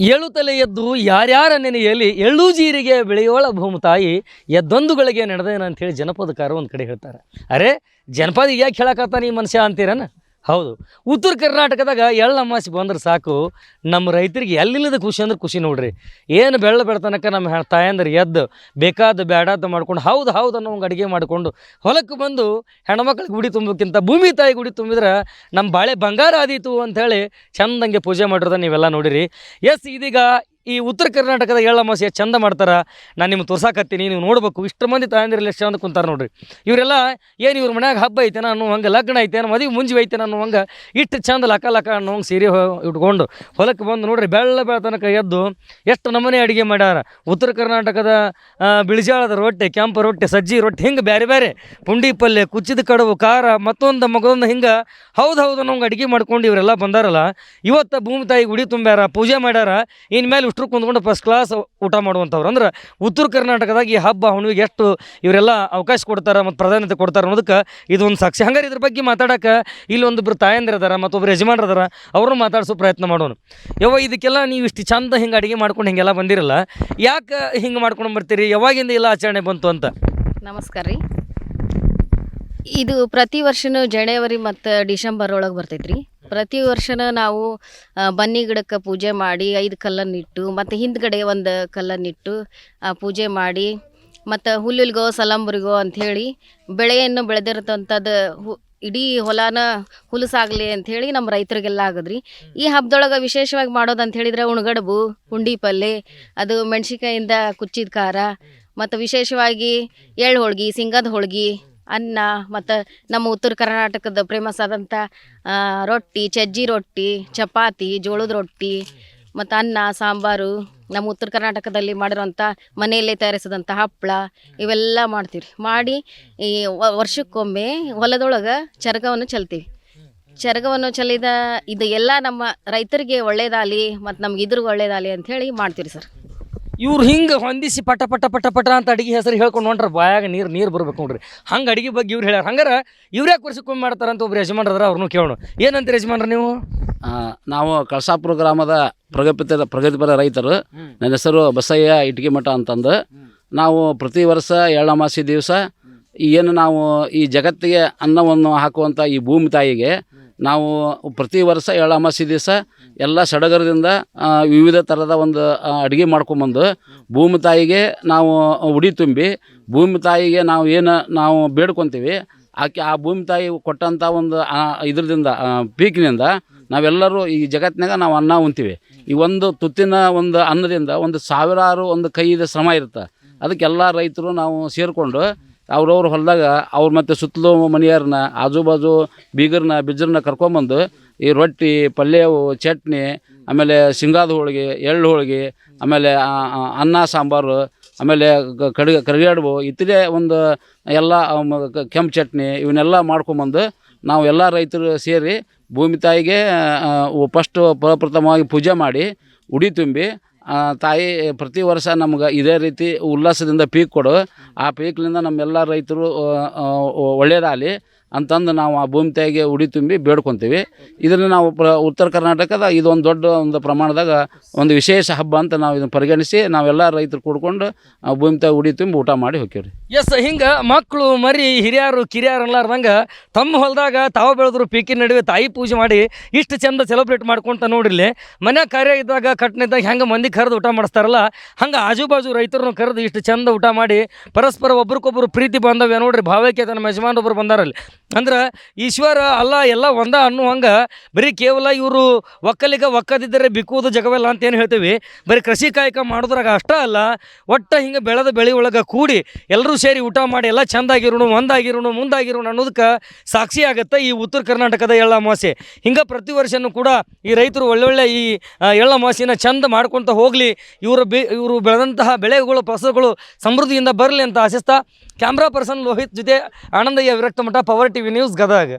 ಏಳುತ್ತಲೆ ಎದ್ದು ಯಾರ್ಯಾರ ನೆನೆಯಲ್ಲಿ ಎಳ್ಳು ಜೀರಿಗೆ ಬೆಳೆಯೋಳ ಭೂಮತಾಯಿ ಎದ್ದೊಂದುಗಳಿಗೆ ನಡೆದೇನ ಅಂಥೇಳಿ ಜನಪದಕಾರ ಒಂದು ಕಡೆ ಹೇಳ್ತಾರೆ. ಅರೆ ಜನಪದ ಯಾಕೆ ಹೇಳಕತ್ತಾನ ಈ ಮನುಷ್ಯ ಅಂತೀರನ? ಹೌದು, ಉತ್ತರ ಕರ್ನಾಟಕದಾಗ ಎಳ್ಳು ಅಮಾವಾಸ್ಯೆ ಬಂದ್ರೆ ಸಾಕು ನಮ್ಮ ರೈತರಿಗೆ ಎಲ್ಲಿಲ್ಲದ ಖುಷಿ ಅಂದ್ರೆ ಖುಷಿ ನೋಡ್ರಿ. ಏನು ಬೆಳತನಕ ನಮ್ಮ ತಾಯಂದ್ರೆ ಎದ್ದು ಬೇಕಾದ ಬೇಡಾದ ಮಾಡ್ಕೊಂಡು ಹೌದು ಹೌದು ಅನ್ನೋಂಗೆ ಅಡುಗೆ ಮಾಡಿಕೊಂಡು ಹೊಲಕ್ಕೆ ಬಂದು ಹೆಣ್ಮಕ್ಳಿಗೆ ಗುಡಿ ತುಂಬೋಕ್ಕಿಂತ ಭೂಮಿ ತಾಯಿ ಗುಡಿ ತುಂಬಿದ್ರೆ ನಮ್ಮ ಬಾಳೆ ಬಂಗಾರ ಆದೀತು ಅಂಥೇಳಿ ಚಂದಂಗೆ ಪೂಜೆ ಮಾಡಿರೋದ ನೀವೆಲ್ಲ ನೋಡಿರಿ. ಎಸ್, ಇದೀಗ ಈ ಉತ್ತರ ಕರ್ನಾಟಕದ ಎಳ್ಳು ಅಮಾವಾಸ್ಯೆ ಚಂದ ಮಾಡ್ತಾರೆ. ನಾನು ನಿಮ್ಗೆ ತೋರ್ಸಾಕತ್ತೀನಿ, ನೀವು ನೋಡ್ಬೇಕು. ಇಷ್ಟು ಮಂದಿ ತಾಯಂದಿರಲ್ಲಿ ಎಷ್ಟು ಚಂದ ಕುಂತಾರೆ ನೋಡ್ರಿ. ಇವರೆಲ್ಲ ಏನು ಇವ್ರ ಮನ್ಯಾಗ ಹಬ್ಬ ಐತೇನ ಅನ್ನೋ ಹಂಗೆ, ಲಗ್ನ ಐತೇನ, ಮದುವೆ ಮುಂಜಿ ಐತೇನ ಅನ್ನೋ ಹಂಗೆ ಇಷ್ಟು ಚಂದ ಲಕ ಅನ್ನೋ ಹಂಗೆ ಸೀರೆ ಇಟ್ಕೊಂಡು ಹೊಲಕ್ಕೆ ಬಂದು ನೋಡ್ರಿ ಬೆಳತನಕ ಎದ್ದು ಎಷ್ಟು ನಮೂನೆ ಅಡುಗೆ ಮಾಡ್ಯಾರ. ಉತ್ತರ ಕರ್ನಾಟಕದ ಬಿಳಿಜಾಳದ ರೊಟ್ಟಿ, ಕೆಂಪು ರೊಟ್ಟಿ, ಸಜ್ಜಿ ರೊಟ್ಟಿ, ಹಿಂಗೆ ಬೇರೆ ಬೇರೆ ಪುಂಡಿ ಪಲ್ಯ, ಕುಚ್ಚಿದ ಕಡುಬು, ಖಾರ, ಮತ್ತೊಂದು ಹಿಂಗೆ ಹೌದು ಅನ್ನೋಂಗೆ ಅಡುಗೆ ಮಾಡ್ಕೊಂಡು ಇವರೆಲ್ಲ ಬಂದಾರಲ್ಲ. ಇವತ್ತು ಭೂಮಿ ತಾಯಿ ಗುಡಿ ತುಂಬ್ಯಾರ, ಪೂಜೆ ಮಾಡ್ಯಾರ. ಇನ್ಮೇಲೆ ಇಷ್ಟರು ಕುಂತ್ಕೊಂಡು ಫಸ್ಟ್ ಕ್ಲಾಸ್ ಊಟ ಮಾಡುವಂಥವ್ರು. ಅಂದ್ರೆ ಉತ್ತರ ಕರ್ನಾಟಕದಾಗ ಈ ಹಬ್ಬ ಹುಣ್ಣಿಗೆ ಎಷ್ಟು ಇವರೆಲ್ಲ ಅವಕಾಶ ಕೊಡ್ತಾರೆ ಮತ್ತು ಪ್ರಾಧಾನ್ಯತೆ ಕೊಡ್ತಾರೆ ಅನ್ನೋದಕ್ಕೆ ಇದೊಂದು ಸಾಕ್ಷಿ. ಹಂಗಾರೆ ಇದ್ರ ಬಗ್ಗೆ ಮಾತಾಡೋಕೆ ಇಲ್ಲೊಂದಿಬ್ಬರು ತಾಯಂದಿರು ಅದಾರ, ಮತ್ತೊಬ್ಬರು ಯಜಮಾನ್ರು ಅದಾರ. ಅವ್ರನ್ನೂ ಮಾತಾಡಿಸೋ ಪ್ರಯತ್ನ ಮಾಡೋಣ. ಇದಕ್ಕೆಲ್ಲ ನೀವು ಇಷ್ಟು ಚಂದ ಹಿಂಗೆ ಅಡುಗೆ ಮಾಡ್ಕೊಂಡು ಹಿಂಗೆಲ್ಲ ಬಂದಿರಲ್ಲ, ಯಾಕೆ ಹಿಂಗೆ ಮಾಡ್ಕೊಂಡು ಬರ್ತೀರಿ? ಯಾವಾಗಿಂದ ಎಲ್ಲ ಆಚರಣೆ ಬಂತು ಅಂತ? ನಮಸ್ಕಾರ ರೀ. ಇದು ಪ್ರತಿ ವರ್ಷನೂ ಜನವರಿ ಮತ್ತು ಡಿಸೆಂಬರ್ ಒಳಗೆ ಬರ್ತೈತೆ ರೀ. ಪ್ರತಿ ವರ್ಷನ ನಾವು ಬನ್ನಿ ಗಿಡಕ್ಕೆ ಪೂಜೆ ಮಾಡಿ 5 ಕಲ್ಲನ್ನಿಟ್ಟು ಮತ್ತು ಹಿಂದ್ಗಡೆ ಒಂದು ಕಲ್ಲನ್ನಿಟ್ಟು ಪೂಜೆ ಮಾಡಿ ಮತ್ತು ಹುಲ್ಲಿಗೋ ಸಲಂಬರಿಗೋ ಅಂಥೇಳಿ ಬೆಳೆಯನ್ನು ಬೆಳೆದಿರತಂಥದ್ದು ಇಡೀ ಹೊಲನ ಹುಲಸಾಗಲಿ ಅಂಥೇಳಿ ನಮ್ಮ ರೈತರಿಗೆಲ್ಲ ಆಗೋದ್ರಿ. ಈ ಹಬ್ಬದೊಳಗೆ ವಿಶೇಷವಾಗಿ ಮಾಡೋದು ಅಂತ ಹೇಳಿದ್ರೆ ಉಣ್ಗಡ್ಬು, ಪುಂಡಿ ಪಲ್ಲೆ, ಅದು ಮೆಣ್ಸಿಕಾಯಿಂದ ಕುಚ್ಚಿದ ಖಾರ, ಮತ್ತು ವಿಶೇಷವಾಗಿ ಎಳ್ಳು ಹೋಳ್ಗೆ, ಸಿಂಗದ ಹೋಳ್ಗೆ, ಅನ್ನ, ಮತ್ತು ನಮ್ಮ ಉತ್ತರ ಕರ್ನಾಟಕದ ಫೇಮಸ್ ಆದಂಥ ರೊಟ್ಟಿ, ಸಜ್ಜಿ ರೊಟ್ಟಿ, ಚಪಾತಿ, ಜೋಳದ ರೊಟ್ಟಿ, ಮತ್ತು ಅನ್ನ, ಸಾಂಬಾರು, ನಮ್ಮ ಉತ್ತರ ಕರ್ನಾಟಕದಲ್ಲಿ ಮಾಡಿರೋಂಥ ಮನೆಯಲ್ಲೇ ತಯಾರಿಸಿದಂಥ ಹಪ್ಪಳ ಇವೆಲ್ಲ ಮಾಡ್ತೀವಿ. ಮಾಡಿ ಈ ವರ್ಷಕ್ಕೊಮ್ಮೆ ಹೊಲದೊಳಗೆ ಚರಗವನ್ನು ಚೆಲ್ತೀವಿ. ಚರಗವನ್ನು ಚೆಲ್ಲಿದ ಇದು ಎಲ್ಲ ನಮ್ಮ ರೈತರಿಗೆ ಒಳ್ಳೇದಾಗಲಿ ಮತ್ತು ನಮ್ಗೆ ಇದ್ರಿಗೆ ಒಳ್ಳೇದಾಗಲಿ ಅಂಥೇಳಿ ಮಾಡ್ತೀವಿ ಸರ್. ಇವ್ರು ಹಿಂಗೆ ಹೊಂದಿಸಿ ಪಟ ಪಟ ಪಟ ಪಟ ಅಂತ ಅಡುಗೆ ಹೆಸರು ಹೇಳ್ಕೊಂಡು ಹೊಂಟ್ರೆ ಬಾಯಾಗ ನೀರು ಬರ್ಬೇಕು ನೋಡ್ರಿ. ಹಂಗೆ ಅಡುಗೆ ಬಗ್ಗೆ ಇವ್ರು ಹೇಳ್ಯಾರ. ಹಂಗಾರೆ ಇವ್ರು ಯಾಕೆ ವರ್ಷಕ್ಕೊಮ್ಮೆ ಮಾಡ್ತಾರಂತ ಒಬ್ರು ಯಜಮಾನ್ರು ಅದಾರ, ಅವ್ರನ್ನೂ ಕೇಳೋಣ. ಏನಂತ ಯಜಮಾನ್ರ ನೀವು? ನಾವು ಕಳಸಾಪುರ ಗ್ರಾಮದ ಪ್ರಗತಿಪರ ರೈತರು. ನನ್ನ ಹೆಸರು ಬಸಯ್ಯ ಇಟ್ಗಿ ಮಠ ಅಂತಂದು. ನಾವು ಪ್ರತಿ ವರ್ಷ ಎಳ್ಳು ಅಮಾವಾಸ್ಯೆ ದಿವಸ ಏನು ನಾವು ಈ ಜಗತ್ತಿಗೆ ಅನ್ನವನ್ನು ಹಾಕುವಂಥ ಈ ಭೂಮಿ ತಾಯಿಗೆ ನಾವು ಪ್ರತಿ ವರ್ಷ ಎಳ್ಳು ಅಮಾವಾಸ್ಯೆ ದಿವಸ ಎಲ್ಲ ಸಡಗರದಿಂದ ವಿವಿಧ ಥರದ ಒಂದು ಅಡುಗೆ ಮಾಡ್ಕೊಂಬಂದು ಭೂಮಿ ತಾಯಿಗೆ ನಾವು ಉಡಿ ತುಂಬಿ ಭೂಮಿ ತಾಯಿಗೆ ನಾವು ಬೇಡ್ಕೊತೀವಿ. ಆಕೆ ಆ ಭೂಮಿ ತಾಯಿ ಕೊಟ್ಟಂಥ ಒಂದು ಇದರಿಂದ ಪೀಕಿನಿಂದ ನಾವೆಲ್ಲರೂ ಈ ಜಗತ್ತಿನಾಗ ನಾವು ಅನ್ನ ಉಣ್ತೀವಿ. ಈ ಒಂದು ತುತ್ತಿನ ಒಂದು ಅನ್ನದಿಂದ ಒಂದು ಸಾವಿರಾರು ಒಂದು ಕೈಯಿದ ಶ್ರಮ ಇರುತ್ತೆ. ಅದಕ್ಕೆಲ್ಲ ರೈತರು ನಾವು ಸೇರಿಕೊಂಡು ಅವ್ರವ್ರ ಹೊಲದಾಗ ಅವ್ರು ಮತ್ತು ಸುತ್ತಲೂ ಮನೆಯವ್ರನ್ನ, ಆಜು ಬಾಜು ಬೀಗರನ್ನ ಬಿಜ್ಜರನ್ನ ಕರ್ಕೊಂಬಂದು ಈ ರೊಟ್ಟಿ, ಪಲ್ಯವು, ಚಟ್ನಿ, ಆಮೇಲೆ ಶೇಂಗಾದ ಹೋಳಿಗೆ, ಎಳ್ಳು ಹೋಳಿಗೆ, ಆಮೇಲೆ ಅನ್ನ ಸಾಂಬಾರು, ಆಮೇಲೆ ಕರಿಗಡುಬು, ಇತರೆ ಒಂದು ಎಲ್ಲ ಕೆಂಪು ಚಟ್ನಿ ಇವನ್ನೆಲ್ಲ ಮಾಡ್ಕೊಂಬಂದು ನಾವು ಎಲ್ಲ ರೈತರು ಸೇರಿ ಭೂಮಿ ತಾಯಿಗೆ ಫಸ್ಟು ಪ್ರಪ್ರಥಮವಾಗಿ ಪೂಜೆ ಮಾಡಿ ಉಡಿ ತುಂಬಿ ತಾಯಿ ಪ್ರತಿ ವರ್ಷ ನಮ್ಗೆ ಇದೇ ರೀತಿ ಉಲ್ಲಾಸದಿಂದ ಪೀಕ್ ಕೊಡು. ಆ ಪೀಕ್ಲಿಂದ ನಮ್ಮೆಲ್ಲ ರೈತರು ಒಳ್ಳೆಯದಾಗಲಿ ಅಂತಂದು ನಾವು ಆ ಭೂಮಿ ತಾಯಿಗೆ ಉಡಿ ತುಂಬಿ ಬೇಡ್ಕೊತೀವಿ. ಇದನ್ನು ನಾವು ಉತ್ತರ ಕರ್ನಾಟಕದ ಇದೊಂದು ದೊಡ್ಡ ಒಂದು ಪ್ರಮಾಣದಾಗ ಒಂದು ವಿಶೇಷ ಹಬ್ಬ ಅಂತ ನಾವು ಇದನ್ನು ಪರಿಗಣಿಸಿ ನಾವೆಲ್ಲ ರೈತರು ಕೂಡ್ಕೊಂಡು ಭೂಮಿ ತಾಯಿ ಉಡಿ ತುಂಬಿ ಊಟ ಮಾಡಿ ಹೋಗ್ತೀವಿ. ಎಸ್, ಹಿಂಗೆ ಮಕ್ಕಳು ಮರಿ ಹಿರಿಯರು ಕಿರಿಯರು ಅನ್ಲಾರ್ದಂಗೆ ತಮ್ಮ ಹೊಲದಾಗ ತಾವು ಬೆಳೆದ್ರು ಪೀಕಿನ ನಡುವೆ ತಾಯಿ ಪೂಜೆ ಮಾಡಿ ಇಷ್ಟು ಚಂದ ಸೆಲೆಬ್ರೇಟ್ ಮಾಡ್ಕೊತ ನೋಡಿರ್ಲಿ. ಮನೆ ಕಾರ್ಯ ಇದ್ದಾಗ ಕಟ್ನಿದ್ದಾಗ ಹೆಂಗೆ ಮಂದಿ ಕರೆದು ಊಟ ಮಾಡಿಸ್ತಾರಲ್ಲ, ಹಂಗೆ ಆಜು ಬಾಜು ರೈತರನ್ನು ಕರೆದು ಇಷ್ಟು ಚಂದ ಊಟ ಮಾಡಿ ಪರಸ್ಪರ ಒಬ್ರಿಗೊಬ್ರು ಪ್ರೀತಿ ಬಾಂಧವ್ಯ ನೋಡ್ರಿ. ಭಾವೈಕ್ಯ ನಮ್ಮ ಯಜಮಾನೊಬ್ಬರು ಬಂದಾರಲ್ಲಿ ಅಂದ್ರೆ ಈಶ್ವರ ಅಲ್ಲ ಎಲ್ಲ ಒಂದ ಅನ್ನೋ ಹಂಗೆ ಬರೀ ಕೇವಲ ಇವರು ಒಕ್ಕದಿದ್ದರೆ ಬಿಕ್ಕುವುದು ಜಗವೆಲ್ಲ ಅಂತೇನು ಹೇಳ್ತೀವಿ. ಬರೀ ಕೃಷಿ ಕಾಯಕ ಮಾಡೋದ್ರಾಗ ಅಷ್ಟೇ ಅಲ್ಲ, ಒಟ್ಟು ಹಿಂಗೆ ಬೆಳೆದ ಬೆಳೆ ಒಳಗೆ ಕೂಡಿ ಎಲ್ಲರೂ ಸೇರಿ ಊಟ ಮಾಡಿ ಎಲ್ಲ ಚೆಂದಾಗಿರೋಣ, ಒಂದಾಗಿರೋಣ, ಮುಂದಾಗಿರೋಣ ಅನ್ನೋದಕ್ಕೆ ಸಾಕ್ಷಿ ಆಗುತ್ತೆ ಈ ಉತ್ತರ ಕರ್ನಾಟಕದ ಎಳ್ಳು ಅಮಾವಾಸ್ಯೆ. ಹಿಂಗೆ ಪ್ರತಿ ವರ್ಷವೂ ಕೂಡ ಈ ರೈತರು ಒಳ್ಳೊಳ್ಳೆ ಈ ಎಳ್ಳು ಅಮಾವಾಸ್ಯೆನ ಚಂದ ಮಾಡ್ಕೊತ ಹೋಗಲಿ, ಇವರು ಬೆಳೆದಂತಹ ಬೆಳೆಗಳು ಫಸಲುಗಳು ಸಮೃದ್ಧಿಯಿಂದ ಬರಲಿ ಅಂತ ಆಶಿಸ್ತಾ ಕ್ಯಾಮ್ರಾ ಪರ್ಸನ್ ಲೋಹಿತ್ ಜೊತೆ ಆನಂದಯ್ಯ ವಿರಕ್ತ ಮಠ, ಪವರ್ ಟಿವಿ ನ್ಯೂಸ್, ಗದಗ.